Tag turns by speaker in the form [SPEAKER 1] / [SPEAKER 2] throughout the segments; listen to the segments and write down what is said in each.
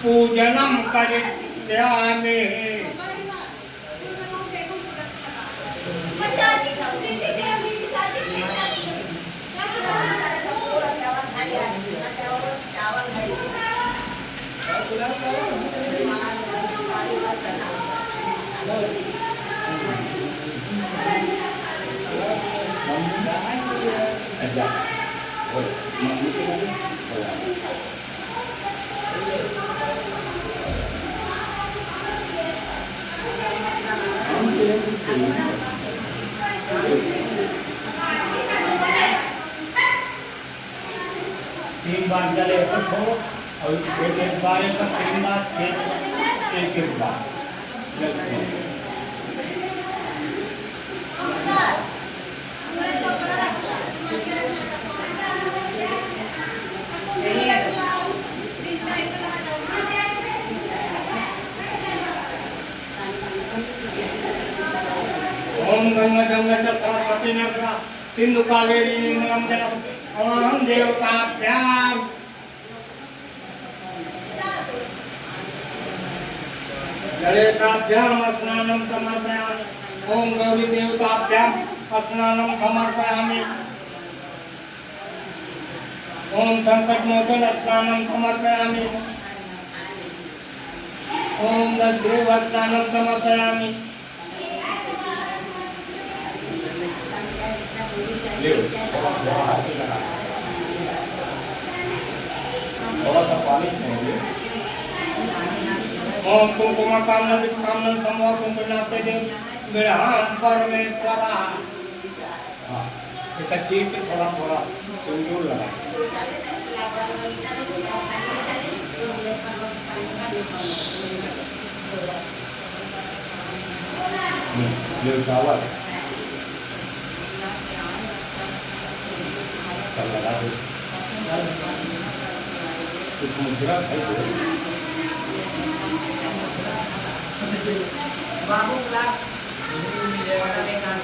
[SPEAKER 1] पूजनं करिष्यामि। तीन बार जले हो और एक बार का तीन बार एक बार ओम गंगा गंगा सरस्वती नर्मदा सिंधु कावेरी नर्मदे ओम देवताभ्याम जलेताभ्याम स्नानं समर्पयामि। ओम गौरी देवताभ्याम स्नानं समर्पयामि। ओम संकटमोचन स्नानं समर्पयामि। ओम दशग्रीव स्नानं समर्पयामि। ओम कुंकुम कामना कामना समवा कुंकुमनाते देव विरहान परमेश्वरा। इसका चीज पे थोड़ा थोड़ा सिंदूर लगा ये चावल लगा दो मुद्रा बाबू क्लास yang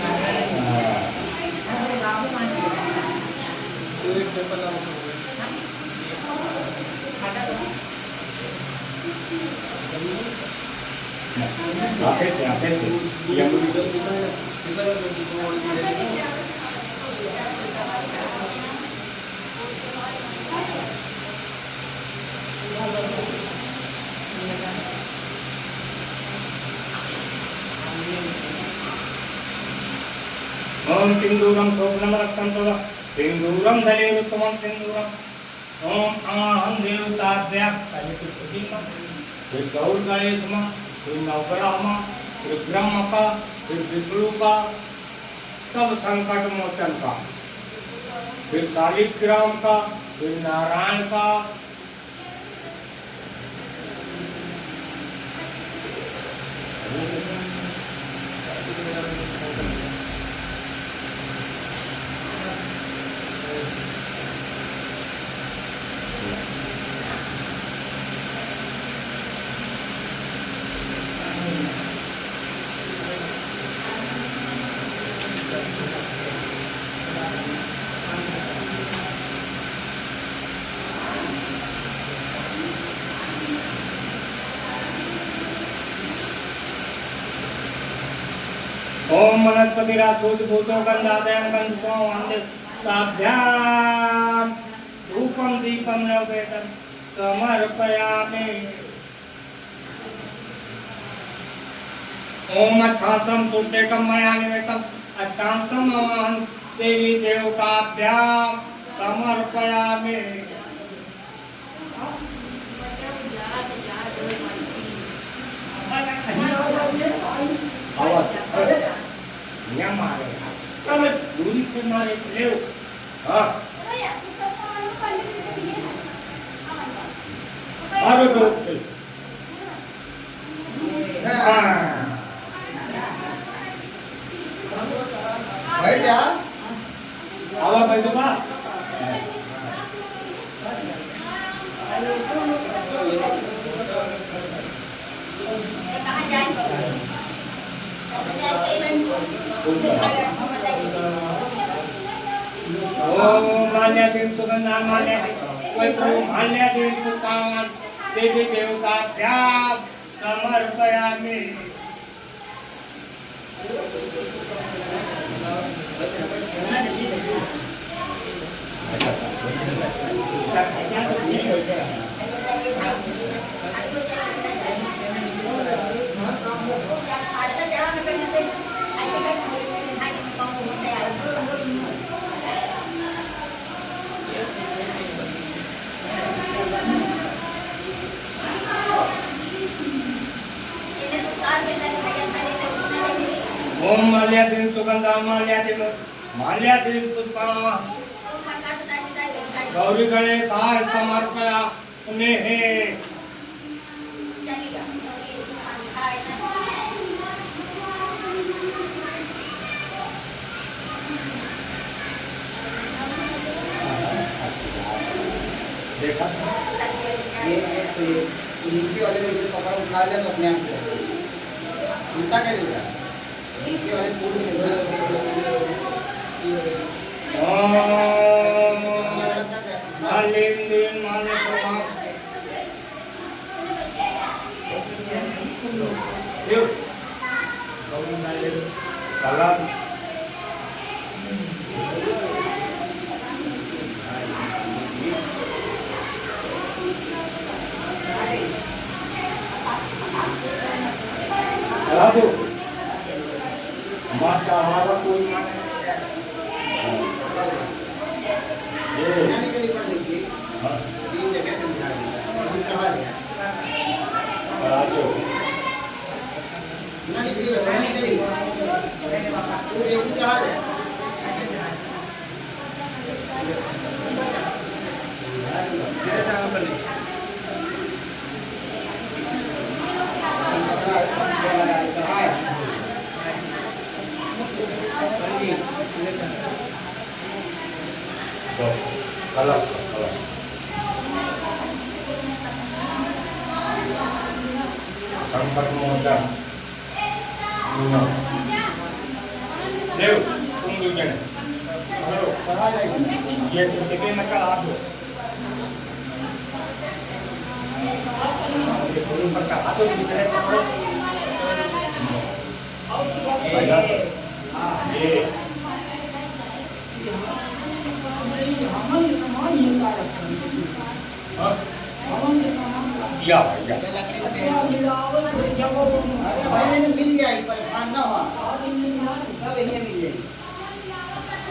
[SPEAKER 1] ओम सिंदूरम शोभनम रक्षन्तु सिंदूरम धलेरुत्तमं सिंदूरम। ओम अहं देवताभ्यां कलितुदीपं फिर गौर गणेश मां फिर नवग्रह मां फिर ब्रह्म का फिर विष्णु का सब संकट मोचन का फिर शालिग्राम का फिर नारायण का ओम वनस्पतिराजूतभूतो गन्धादयं गन्धो वन्दिताभ्यां धूपं दीपं नैवेद्यं समर्पयामि। ओम अशान्तं सुटेकं मया निवेदितम् अशान्तं अहं देवी देवताभ्यां समर्पयामि। yang mana? Kalau duri kemarin leu, baru tu. Baik ya. Awak baik tu pak. Oh, malnya di itu kan namanya, kue pro malnya di itu tangan देवी देवताभ्यां समर्पयामि। ओम माल्यादिन सुगंधा माल्यादिन पुष्पा गौरी गणेशाय समर्पयामि। देखा
[SPEAKER 2] ये नीचे वाले को इधर पकड़ उठा लिया तो अपने आप उल्टा क्या जुड़ा नीचे वाले पूर्ण के
[SPEAKER 1] माता हमारा कोई
[SPEAKER 2] नहीं करी पड़ रही थी तीन जगह समझा चढ़ा दिया नहीं करी नहीं करी वो एक चढ़ा दे
[SPEAKER 1] kalau tempat modal Leo, tunggu jangan. Halo,
[SPEAKER 2] चढ़ा जाएगा
[SPEAKER 1] ये तो टिके न का हाथ हो ये फूल पर का हाथ हो दूसरे पकड़ो हाँ ये या
[SPEAKER 2] अरे भाई ने मिल जाएगी परेशान ना हो सब यहीं मिल जाएगी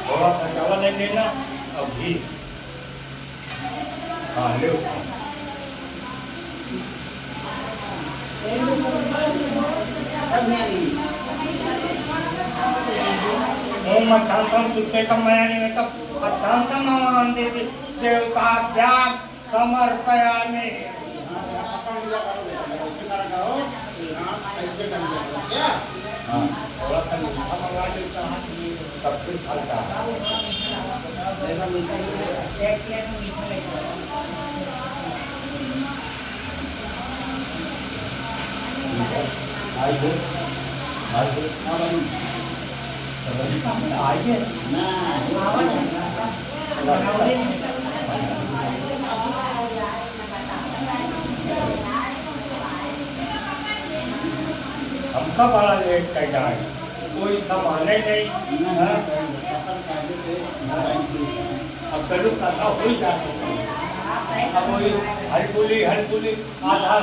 [SPEAKER 1] थोड़ा सा चावल नहीं लेना अभी हाँ ले
[SPEAKER 2] सब यहाँ मिली
[SPEAKER 1] ओम अथांतम सुचेतम मयानि वेतम अथांतम अहं देवी देवताभ्यां समर्पयामि।
[SPEAKER 2] ऐसे कर लिया क्या
[SPEAKER 1] हाँ थोड़ा सा मीठा मंगा देता हूँ सब कुछ हल्का
[SPEAKER 2] ऐसा मीठा
[SPEAKER 1] आइए हमका बड़ा लेट कर जाए कोई सामान ही नहीं अब कल कथा हो जाती अब वही हलपुली आधा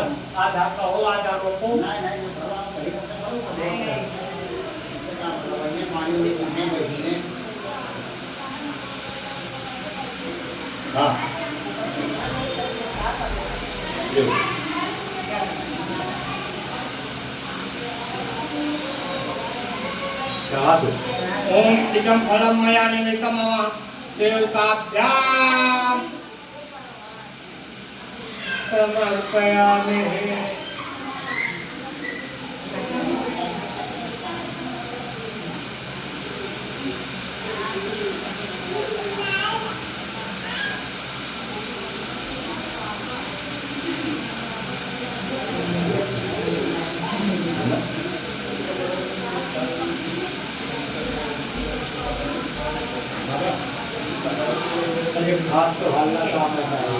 [SPEAKER 1] आधा कहो आधा रोको हाँ ओम इदं फलं मया निमित्तं देवताभ्यां समर्पयामि। हाथ तो हल्ला काम है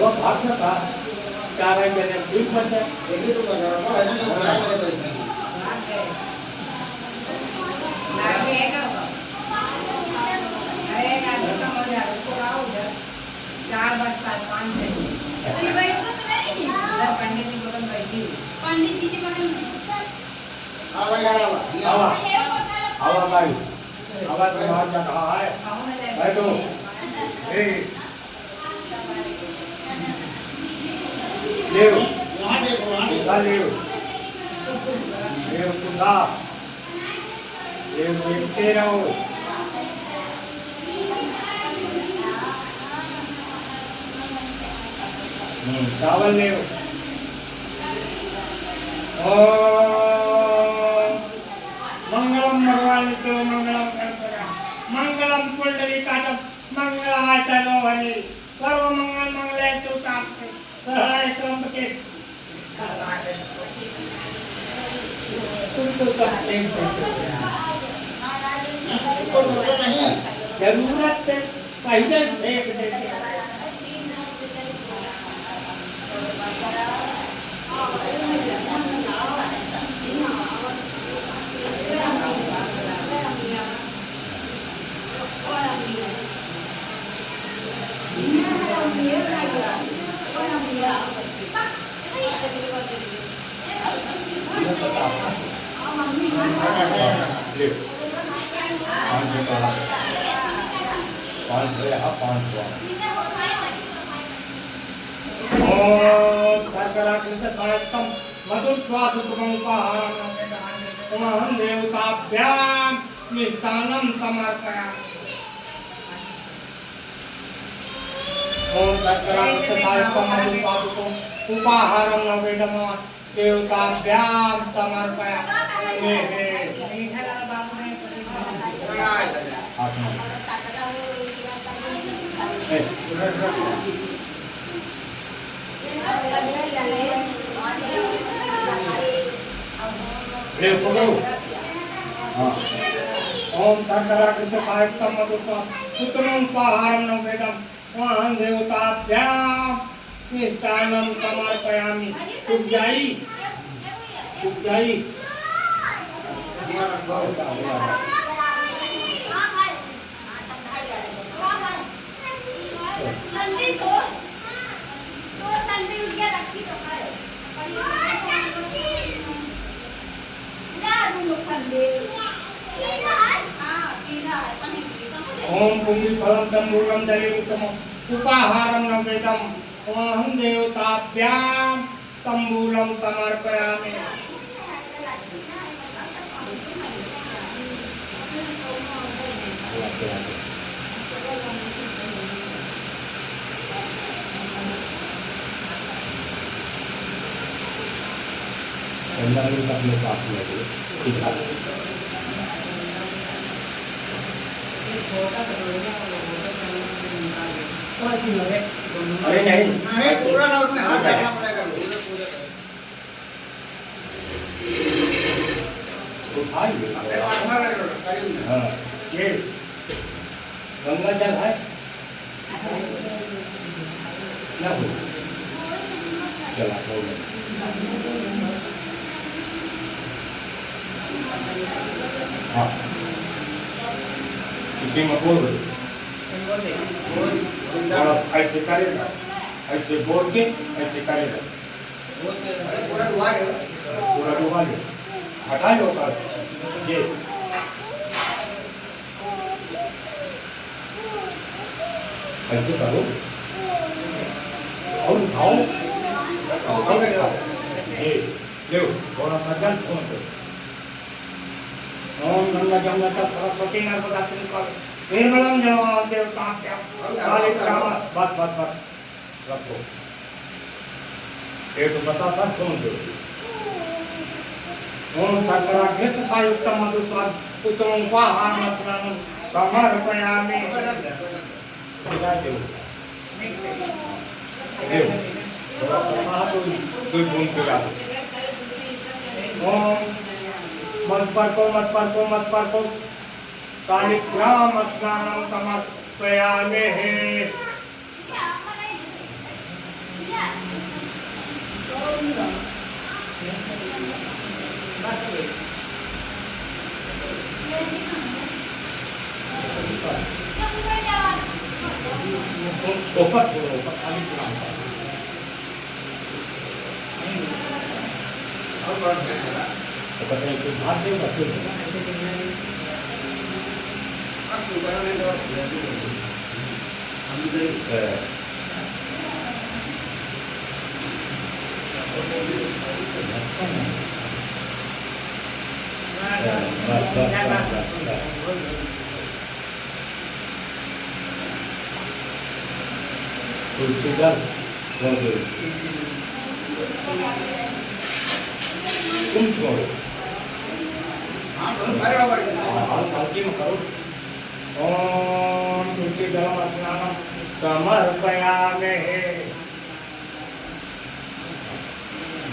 [SPEAKER 1] तो भाग था चार आई जने ठीक बचे
[SPEAKER 2] ये भी तो कर रहा हूं है ना जो क्या करे बैठे
[SPEAKER 3] लागे है का अरे का तो हो जा उसको आओ उधर 4 बजता 5 से अरे भाई तो नहीं उधर पंडित जी बगल बैठी पंडित जी के बगल में
[SPEAKER 2] आवा यार
[SPEAKER 1] आवा आवा भाई आवाज बाहर जा रहा है बैठो ए ले
[SPEAKER 2] वहां देखो वहां
[SPEAKER 1] ले ले कुंदा ले बैठे रहो चावल ले मंगलम भगवान तो मंगलम करपरा मंगलम कुंडलिकाचं मंगलाचलो हरि सर्व मंगल मंगले तू तापते सहराय त्र्यंबके तुम तो करते
[SPEAKER 2] ऊपर बोलो नहीं
[SPEAKER 1] जरूरत से पहले फेंक देते ले 5 ओम सर्गराकृत कायतम मधुस्वादुपमुपाहारं तमहं देवताभ्यां मिष्टान्नं समर्पयामि ओम सर्गराकृत कायतम मधुस्वादुपमुपाहारं नवेदमः देवताभ्यां समर्पयामि ओम तकराकृत कायतम मधुस्वादुपमुपाहारं उत्तमं वेदं वहं देवताभ्यां मिष्टान्नं समर्पयामि सुजाई
[SPEAKER 4] संडे तो संडे उठ गया रखी तो है संडे सीधा है
[SPEAKER 1] ओम पुंगी फलं तंबूलम दलितम उपाहारं नवेदम वहं देवताभ्यां तंबूलम समर्पयामि अपने पास लगे ठीक है अरे नहीं
[SPEAKER 2] नहीं पूरा ना उसमें हाथ डालना पड़ेगा पूरे
[SPEAKER 1] हाँ ये गंगा जल है ना हो चला हाँ इसी में बोल ऐसे करेगा ऐसे बोल के ऐसे करेगा
[SPEAKER 2] पूरा डुबा दे
[SPEAKER 1] पूरा डुबा ले हटा लो का ये ऐसे करो और उठाओ ये ले थोड़ा सा जल छोड़ दो ओम गंगा जमुना सरस्वती नर्मदा सिंधु निर्मलम जलम देवताभ्यां कालिकामा बस रखो एक बता था सुन दो ओम सर्गराकृत कायुक्तम मधुस्वाद उत्तमं उपाहारं स्नानं समर्पयामि खिला दो थोड़ा सा कोई बूंद पिला ओम मत पर को कालिग्राम स्नानं समर्पयामि ऊपर छोड़ो, ऊपर खाली पूरा होता है।
[SPEAKER 2] और बहुत है
[SPEAKER 1] तो कहते हैं कि भाग देगा फिर
[SPEAKER 2] अब सुबह में तो हम गए
[SPEAKER 1] तुलसीदास तुम छोड़ो
[SPEAKER 2] हाँ तो बराबर है
[SPEAKER 1] हालती में करो। ओम तुलसीदलम स्नानम समर्पयामि।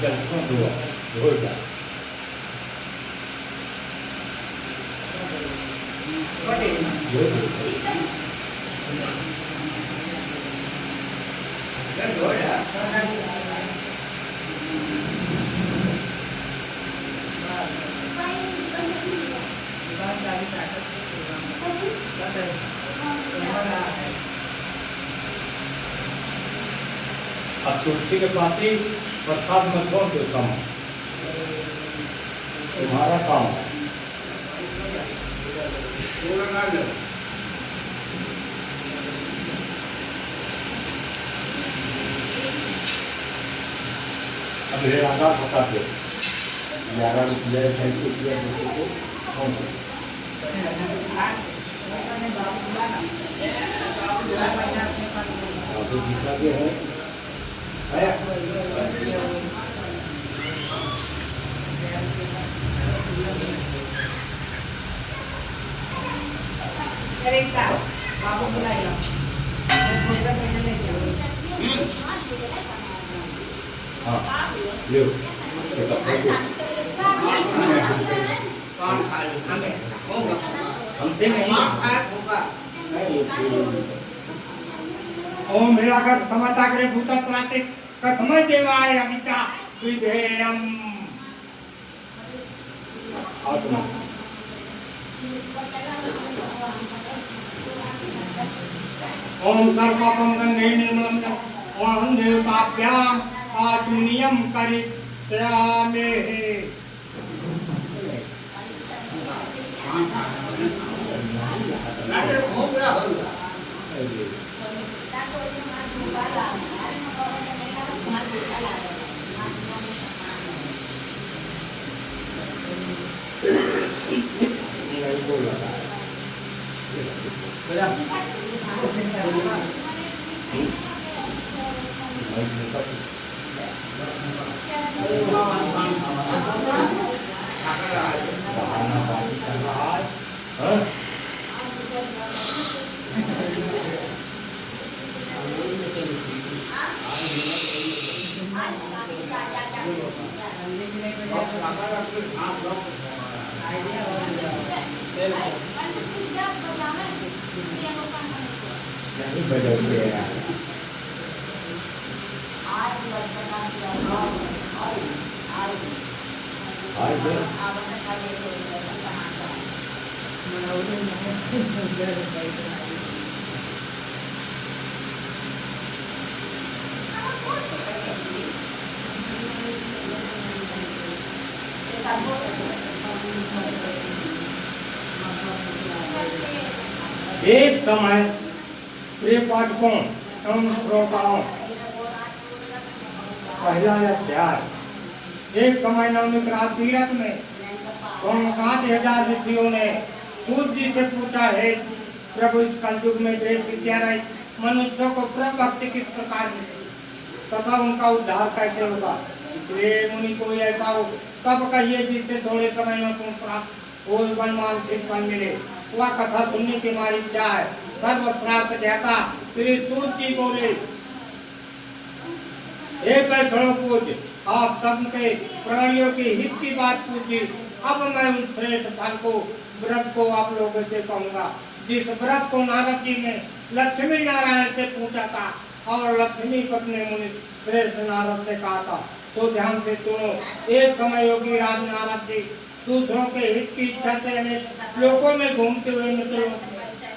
[SPEAKER 1] जल को धो जा अब तुलसी के पास ही प्रसाद में कौन देता हूँ तुम्हारा काम है। अब ये आधार बता दो 11 रुपये 35 रुपये को कौन तो दूसरा भी है
[SPEAKER 3] बाबू बुलाइए
[SPEAKER 1] हाँ लो हमसे नहीं ओम हिराकर समताग्रे भूतत्राते कथमय देवाय अमिता विधेयम। आत्मा ओम सर्वपापम गंगे निर्मलम ओम देवताभ्याम आचमनीयम करिष्यामि। नहीं बोला नहीं बदलते हैं एक समय प्रिय पाठकों एवं श्रोताओं पहला अध्याय। एक समय नवनिक रात तीरथ में 7,000 ऋषियों ने सूर्य जी से पूछा है प्रभु इस कलयुग में देश विद्यालय मनुष्यों को प्रभक्ति किस प्रकार मिले तथा उनका उद्धार कैसे होगा। इसलिए मुनि को ऐसा हो तब कहिए जिससे थोड़े समय में तुम प्राप्त कोई बलवान सिद्ध फल मिले। वह कथा सुनने की हमारी इच्छा है। सर्व प्राप्त देता श्री सूत जी बोले एक खड़ो पूज आप सबके प्राणियों की हित की बात पूछी। अब मैं उस श्रेष्ठ फल को व्रत को आप लोगों से कहूँगा जिस व्रत को नारद जी ने लक्ष्मी नारायण से पूछा था और लक्ष्मी पत्नी मुनि श्रेष्ठ नारद से कहा था। तो ध्यान से सुनो। एक समय योगी राज नारद जी दूसरों के हित की इच्छा से अनेक लोकों में घूमते हुए मित्रों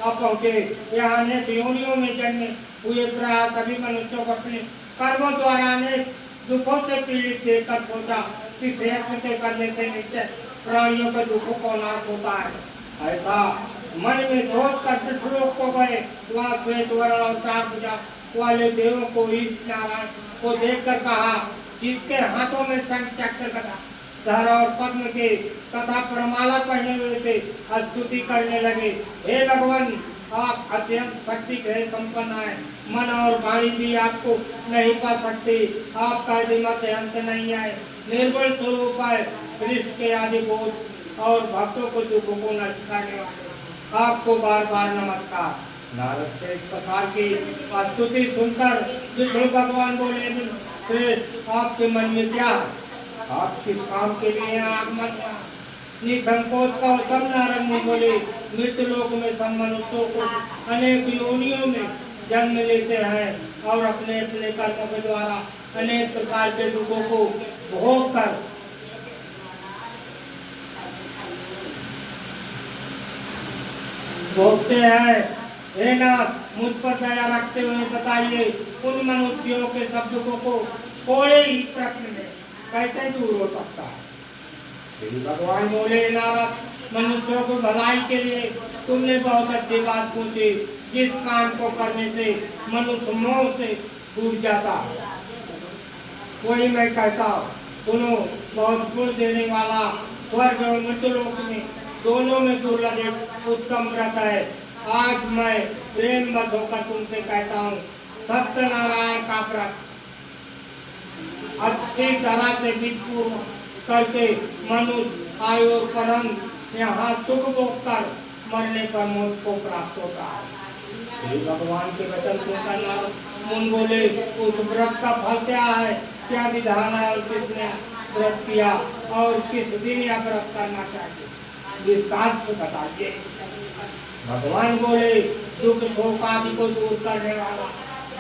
[SPEAKER 1] अब पहुंचे। यहाँ अनेक योनियों में जन्मे हुए प्राय सभी मनुष्यों को अपने कर्मों द्वारा अनेक दुखों से पीड़ित देखकर सोचा कि प्रयत्न से करने से निश्चय प्राणियों के दुखों को नाश होता है। ऐसा मन में सोच कर पृथ्वीलोक को गए। वहाँ श्वेत वर्ण और चार भुजा वाले देवों को ईश नारायण को देखकर कहा, जिसके हाथों में शंख चक्र गदा धर और पद्म के तथा परमाला पहने हुए थे, स्तुति करने लगे। हे भगवान, आप अत्यंत शक्ति के संपन्न हैं। मन और वाणी भी आपको नहीं पा सकती। आपका मत अंत नहीं है। निर्बल स्वरूप है, कृष्ण के आदि बोध और भक्तों को दुखों को नष्ट करने वाले आपको बार बार नमस्कार। नारद से इस प्रकार की स्तुति सुनकर विष्णु भगवान बोले, श्रेष्ठ आपके मन में क्या है? आप किस काम के लिए आगमन हुआ? निसंकोच का तब नारद ने बोले, मृत्यु लोक में सब मनुष्यों को अनेक योनियों में जन्म लेते हैं और अपने अपने कर्मों के द्वारा अनेक प्रकार के दुखों को भोग कर भोगते हैं। हे नाथ, मुझ पर दया रखते हुए बताइए, उन मनुष्यों के सब दुखों को थोड़े ही प्रश्न में कैसे दूर हो सकता है? श्री भगवान बोले, नारद, मनुष्यों को भलाई के लिए तुमने बहुत अच्छी बात पूछी। जिस काम को करने से मनुष्य मोह से छूट जाता वही मैं कहता हूँ। सुनो, बहुत गुण देने वाला स्वर्ग और मृत्युलोक में दोनों में दुर्लभ उत्तम व्रत है। आज मैं प्रेम बद्ध होकर तुमसे कहता हूँ, सत्यनारायण का व्रत अच्छी तरह से विधि करके मनुष्य आयु परम यहाँ सुख भोग कर मरने पर मोक्ष को प्राप्त होता है। श्री भगवान के वचन सुनकर नारद मुनि बोले, उस व्रत का फल क्या है? क्या विधान है और किसने व्रत किया और किस दिन यह व्रत करना चाहिए? विस्तार से बताइए। भगवान बोले, दुख शोक आदि को दूर करने वाला,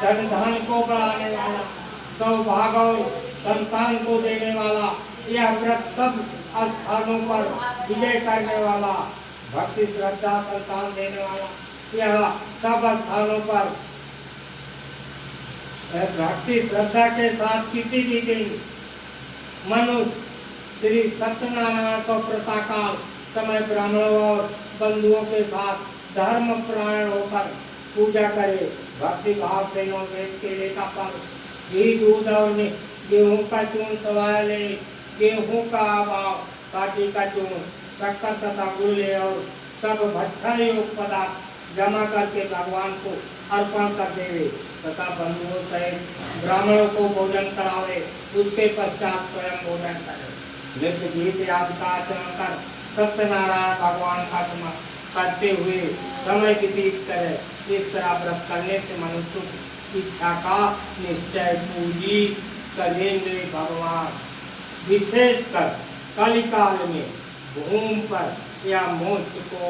[SPEAKER 1] धन धन को बढ़ाने वाला, सौभाग्य और संतान को देने वाला, यह व्रत सब स्थानों पर विजय करने वाला, भक्ति श्रद्धा संतान देने वाला, यह सब स्थानों पर भक्ति श्रद्धा के साथ किसी भी दिन मनुष्य श्री सत्यनारायण को प्रातःकाल समय ब्राह्मणों और बंधुओं के साथ धर्म प्राण होकर पूजा करे। भक्ति भाव से वेद के ले का फल, घी दूध और गेहूं का चूर्ण सवाले, गेहूं का अभाव, काटी का चूर्ण, शक्कर तथा गुड़ ले और सब भक्षण योग पदार्थ जमा करके भगवान को अर्पण कर देवे तथा बंधुओं सहित ब्राह्मणों को भोजन करावे। उसके पश्चात स्वयं भोजन करे। नृत्य गीत आदि का आचरण कर सत्यनारायण भगवान का स्मरण करते हुए समय व्यतीत करे। इस तरह व्रत करने से मनुष्य की इच्छा का निश्चय पूरी करेंगे भगवान। विशेषकर कलिकाल में भूमि पर या मोक्ष को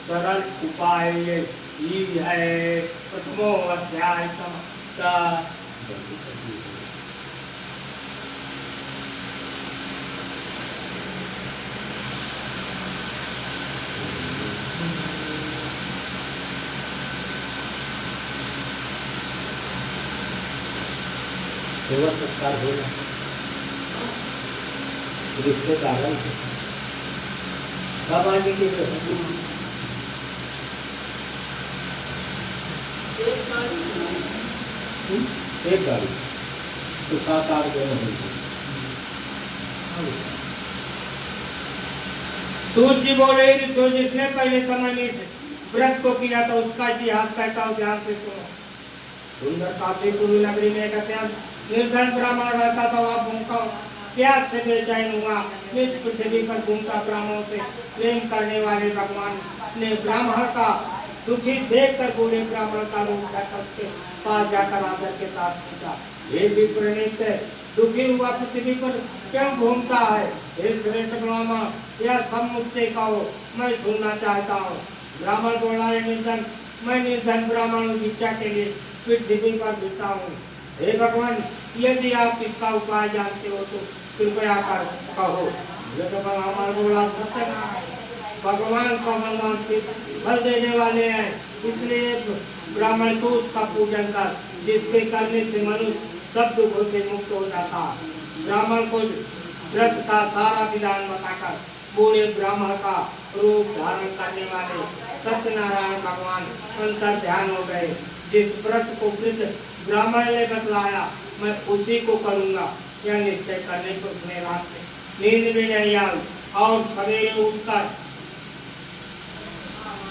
[SPEAKER 1] सरल उपाय ही है। प्रथमो अध्याय समाप्त।
[SPEAKER 2] सेवा सत्कार होगा रिश्तेदारों सब आगे के एक गाड़ी तो 7-8 जन होंगे।
[SPEAKER 1] सूर्य जी बोले, तो जिसने पहले समय में व्रत को किया था उसका इतिहास कहता हूँ, ध्यान से सुनो। सुंदर काशी पूरी नगरी में एक अत्यंत निर्धन ब्राह्मण रहता था। वह भूखा प्यास से बेचैन हुआ। इस पृथ्वी पर भूखा ब्राह्मणों से प्रेम करने वाले भगवान ने ब्राह्मण का दुखी देखकर बूढ़े ब्राह्मण का रूप धर उसके पास जाकर आदर के साथ पूछा, हे विप्रणीत, दुखी हुआ पृथ्वी पर क्यों घूमता है? हे श्रेष्ठ ब्राह्मण, यह सब मुझसे कहो, मैं सुनना चाहता हूँ। ब्राह्मण बोला, निर्धन, मैं निर्धन ब्राह्मण भिक्षा के लिए पृथ्वी पर बिता हूँ। हे भगवान, यदि आप इसका उपाय जानते हो तो कृपया कर कहो। ये तो हमारा बोला सत्यनारायण भगवान को भगवान से फल देने वाले हैं, इसलिए ब्राह्मण को उसका पूजन कर, जिसके करने से मनुष्य सब दुखों से मुक्त हो जाता। ब्राह्मण को व्रत का सारा विधान बताकर पूरे ब्राह्मण का रूप धारण करने वाले सत्यनारायण भगवान अंतर ध्यान हो गए। जिस व्रत को वृद्ध ब्राह्मण ने बतलाया मैं उसी को करूंगा, यह निश्चय करने पर अपने रात में नींद भी नहीं आई और सवेरे उठकर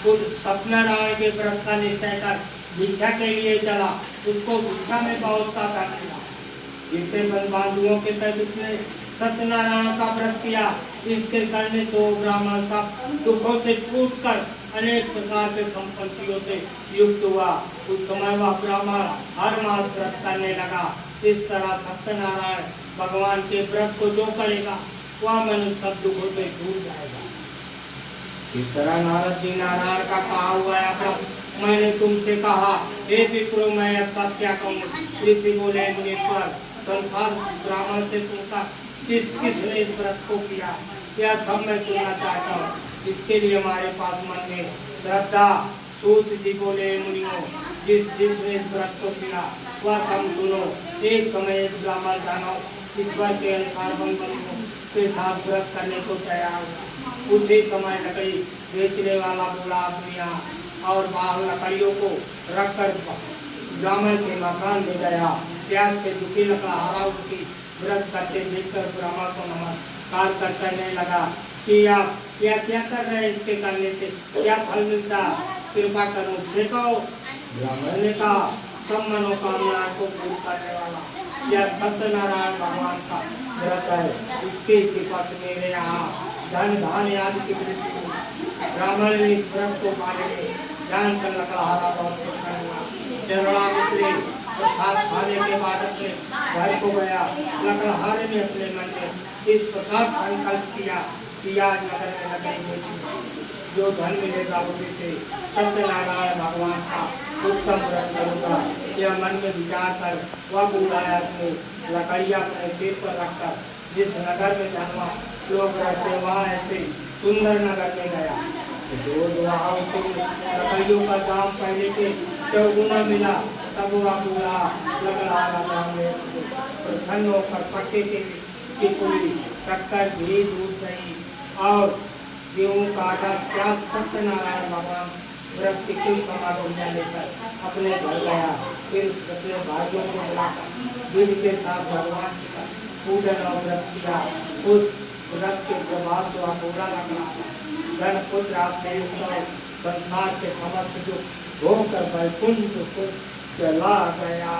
[SPEAKER 1] उस सत्यनारायण के व्रत का निश्चय कर भिक्षा के लिए चला। उसको भिक्षा में बहुत सा धन मिला, जिससे बंधुओं के साथ उसने सत्यनारायण का व्रत किया। इसके करने तो ब्राह्मण सब दुखों से छूटकर अनेक प्रकार के संपत्तियों से युक्त हुआ। उस समय वह ब्राह्मण हर मास व्रत करने लगा। इस तरह सत्यनारायण भगवान के व्रत को जो करेगा वह मनुष्य सब दुखों से छूट जाएगा। इस तरह नारद जी नारायण का कहा हुआ है, मैंने तुमसे कहा हे विप्रो मैं अब क्या कहूँ। ऋषि बोले मुनीश्वर, संसार ब्राह्मण से पूछा किसने इस व्रत को किया, यह सब मैं सुनना चाहता हूँ। इसके लिए हमारे पास मन में श्रद्धा। सूत जी बोले मुनियों, जिसने इस व्रत को किया वह सब सुनो। एक समय एक ब्राह्मण दानव ईश्वर के अनुसार बंधुओं के साथ व्रत करने को तैयार हुआ। उसी समय लकड़ी बेचने वाला बोला दुनिया और बाहर लकड़ियों को रखकर ब्राह्मण के मकान में गया। प्याज के दुखी लकड़हारा उसकी व्रत करते देखकर ब्राह्मण को नमस्कार कर कहने लगा कि आप क्या कर रहे हैं, इसके करने से क्या फल मिलता, कृपा करो देखो। ब्राह्मण ने कहा सब मनोकामना को पूर्ण करने वाला यह सत्यनारायण भगवान का व्रत है, इसके कृपा से मेरे यहाँ धन धान आदि की वृद्धि हुई। ब्राह्मण ने इस व्रत को पाने में जानकर लकड़हारा बहुत उतरे। प्रसाद खाने के बाद अपने घर को गया। लकड़हारे ने अपने मन में इस प्रकार संकल्प किया कि आज नगर में लगेंगे जो धन मिलेगा उसे सत्यनारायण भगवान का उत्तम व्रत करूंगा। यह मन में विचार कर वह बुलाया अपने लकड़िया अपने सिर पर रखकर जिस नगर में जन्मा लोग रहते वहाँ ऐसे सुंदर नगर में गया। वहाँ उसे लकड़ियों का दाम पहले के 4 गुना मिला। तब वह पूरा लकड़हारा प्रसन्न होकर पट्टे की पूरी टक्कर घी दूध दही और गेहूँ का आटा प्याज सत्यनारायण भगवान व्रत की कुल समारोह में लेकर अपने घर गया। फिर अपने भाइयों को बुलाकर विधि के साथ भगवान का पूजन और व्रत किया। उस व्रत के प्रभाव को पूरा लगना धन पुत्र आपने संसार के समस्त जो होकर वैकुंठ को चला गया।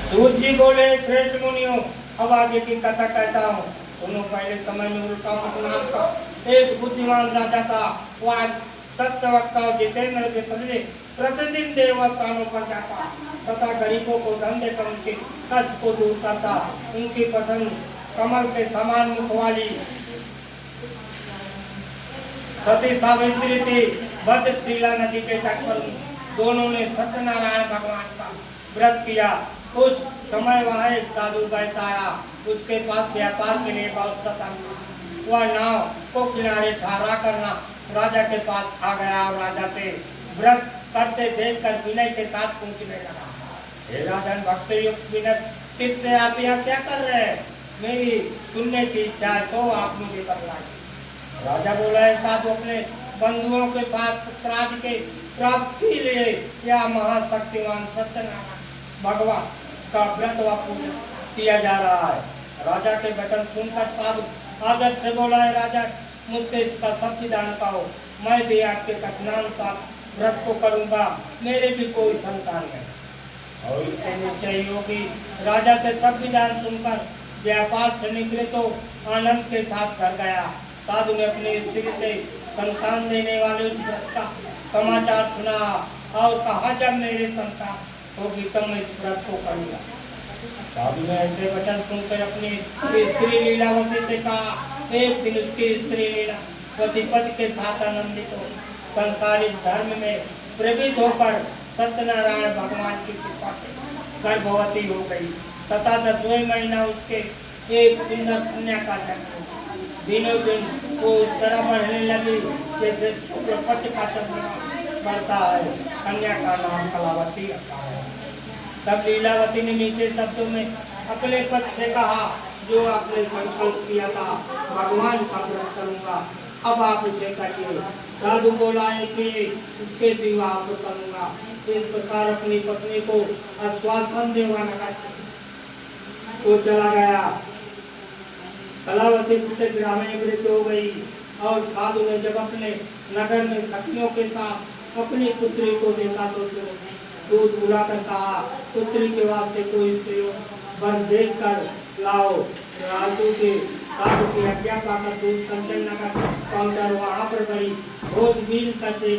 [SPEAKER 1] सूत जी बोले श्रेष्ठ मुनियों, अब आगे की कथा कहता हूँ। दोनों पहले समय में उल्टा नाम का एक बुद्धिमान राजा था। वह सत्यवक्ता जितेंद्र के बदले प्रतिदिन देवताओं पर जाता तथा गरीबों को धन देकर उनके कष्ट को दूर करता। उनकी पसंद कमल के समान मुख वाली सती सावित्री थी। भद्रशिला नदी के तट पर दोनों ने सत्यनारायण भगवान का व्रत किया। उस समय वहाँ एक साधु बैठा आया। उसके पास व्यापार के लिए बहुत सा वह नाव को किनारे ठहरा करना राजा के पास आ गया और राजा से व्रत करते देखकर विनय के साथ पूछने लगा, हे राजन भक्त युक्त विनय चित्त से आप यहाँ क्या कर रहे हैं? मेरी सुनने की इच्छा है तो आप मुझे बतलाइए। राजा बोला, साथ अपने बंधुओं के पास पुत्रादि के प्राप्ति के लिए यह महाशक्तिमान सत्यनारायण भगवान का व्रत व पूजन किया जा रहा है। राजा के वचन सुनकर साधु आदर से बोला, है राजा मुझसे इसका सब विधान पाओ, मैं भी आपके कथनानुसार व्रत को करूंगा, मेरे भी कोई संतान है। और इसके निश्चय योगी राजा से सब विधान सुनकर व्यापार से निकले तो आनंद के साथ घर गया। साधु ने अपनी स्त्री से संतान देने वाले उस व्रत का समाचार सुना और कहा, जब मेरे संतान होगी तब मैं इस व्रत को करूंगा। साधु ने ऐसे वचन सुनकर अपनी स्त्री लीलावती से कहा, एक दिन उसकी स्त्री लीलावती पति के साथ आनंदित हो संसारिक धर्म में प्रवृत्त होकर सत्यनारायण भगवान की कृपा से गर्भवती हो गई तथा 10वें महीना उसके एक सुंदर कन्या का जन्म हुआ। दिनों दिन वो इस तरह बढ़ने लगी जैसे शुक्र पक्ष का चंद्रमा बढ़ता है। कन्या का नाम कलावती रखा है। तब लीलावती ने मीठे शब्दों में अगले पद से कहा, जो आपने संकल्प किया था भगवान का व्रत करूंगा, अब आप इसे करिए। साधु बोला है कि उसके विवाह को करूंगा। इस प्रकार अपनी पत्नी को आश्वासन दिलवाना को चला गया। कलावती पुत्र ग्राम में वृद्ध हो गई और साधु ने जब अपने नगर में सखियों के साथ अपनी पुत्री को देखा तो दूध बुलाकर कहा, पुत्री के वास्ते कोई वर देख कर लाओ। साधु की आज्ञा पाकर दूध संचय नगर पहुंचकर वहां पर बड़ी खोजबीन करते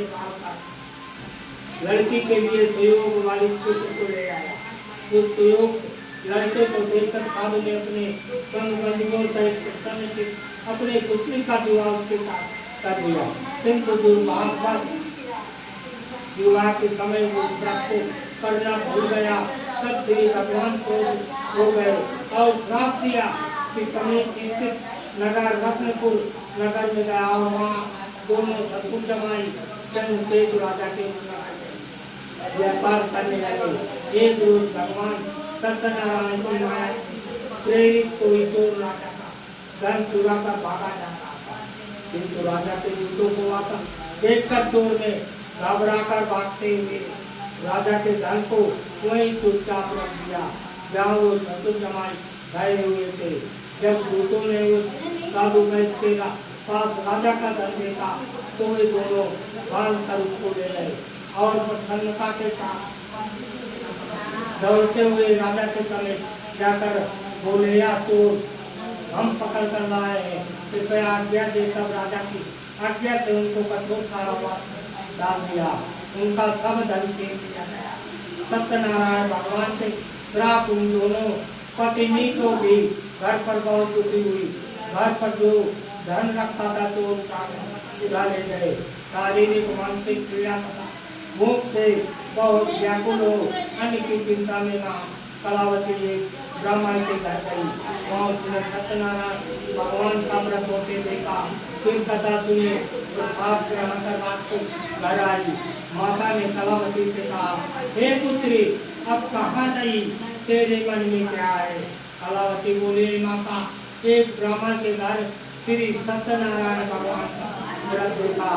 [SPEAKER 1] लड़की के लिए सुयोग वाली पुत्र को ले आया। उस सुयोग लड़के को देखकर साधु ने अपने बंधुओं सहित प्रसन्न से अपने पुत्री का विवाह उसके साथ कर दिया। किंतु दुर्भाग्यवश विवाह के समय वो व्रत को करना भूल गया। तब श्री भगवान को हो गए और श्राप दिया कि समीप स्थित नगर रत्नपुर नगर में गया और वहाँ दोनों सतपुर जमाई चंद्रशेखर राजा के व्यापार करने लगे। एक रोज भगवान सत्यनारायण की माया प्रेरित कोई चोर राजा का धन चुरा कर भागा जाता था, किंतु राजा के दूतों को आकर देखकर चोर ने घबरा कर भागते हुए राजा के धन को वहीं चुपचाप रख दिया जहाँ वो सतपुर जमाई ठहरे हुए थे। जब दूतों ने उस साधु के पास राजा का धन देखा तो वे दोनों भाग कर उसको ले गए और प्रसन्नता के साथ दौड़ते हुए राजा के समीप जाकर बोले, या तो हम पकड़ कर लाए हैं, कृपया आज्ञा दे। तब राजा की आज्ञा से उनको कठोर कारावास डाल दिया। उनका सब धन छीन लिया गया। सत्यनारायण भगवान के श्राप उन दोनों पत्नी को भी घर पर बहुत दुखी हुई। घर पर जो धन रखा था तो उनका चुरा ले गए। शारीरिक मानसिक पीड़ा तथा भूख से बहुत व्याकुल हो अन्य की चिंता में ना कलावती एक ब्राह्मण के घर गई। वहाँ उसने सत्यनारायण भगवान का व्रत होते देखा। फिर कथा सुनी, प्रसाद ग्रहण कर रात को घर आई। माता ने कलावती से कहा, हे पुत्री, अब कहाँ गई, तेरे मन में क्या है? कलावती बोली, माता, एक ब्राह्मण के घर श्री सत्यनारायण भगवान का व्रत देखा।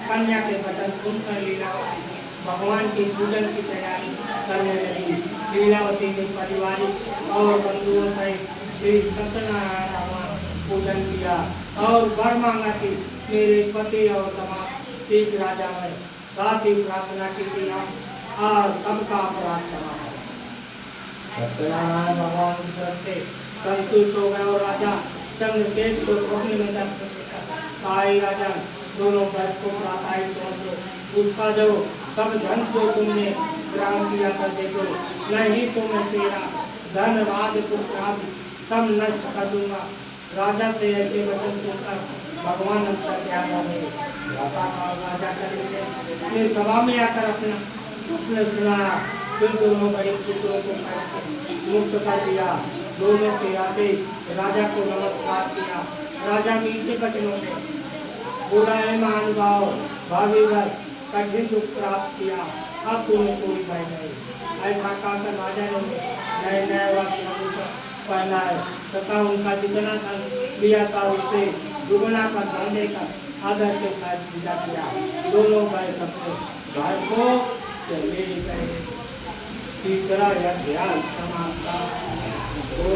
[SPEAKER 1] कन्या के वचन सुनकर लीलावती भगवान की पूजन की तैयारी करने लगी। लीलावती ने पारिवारिक और बंधुओं सहित श्री सत्यनारायण भगवान पूजन किया और वर मांगा कि मेरे पति और दामाद शीघ्र राजा में साथ ही प्रार्थना की थी और सबका अपराध क्षमा करें। सत्यनारायण भगवान से संतुष्ट हो गए और राजा चंद्रशेखर को स्वप्न में दर्शन देकर राजा दोनों बैठ को प्राप्त उसका जो सब धन को तुमने ग्राम किया कर देखो, नहीं तो मैं तेरा धन राज पुत्र सब नष्ट कर दूंगा। राजा से ऐसे वचन सुनकर भगवान अंतर्ध्यान हो गए। राजा कर सभा में आकर अपना उसने सुनाया। फिर दोनों बड़े पुत्रों को मुक्त कर दिया। दोनों के आते राजा को नमस्कार किया। राजा मीठे वचनों में बुराई महानुभाव भाभी वर कठिन दुख प्राप्त किया, अब तुम्हें कोई भय नहीं। ऐसा कहकर राजा ने नए नए वस्त्र पहनाए तथा उनका जितना धन लिया था उससे दुगुना का धन देकर आदर के साथ पूजा किया। दोनों भाई सबसे भाई को चले गए। तीसरा यह ध्यान समाप्त हो।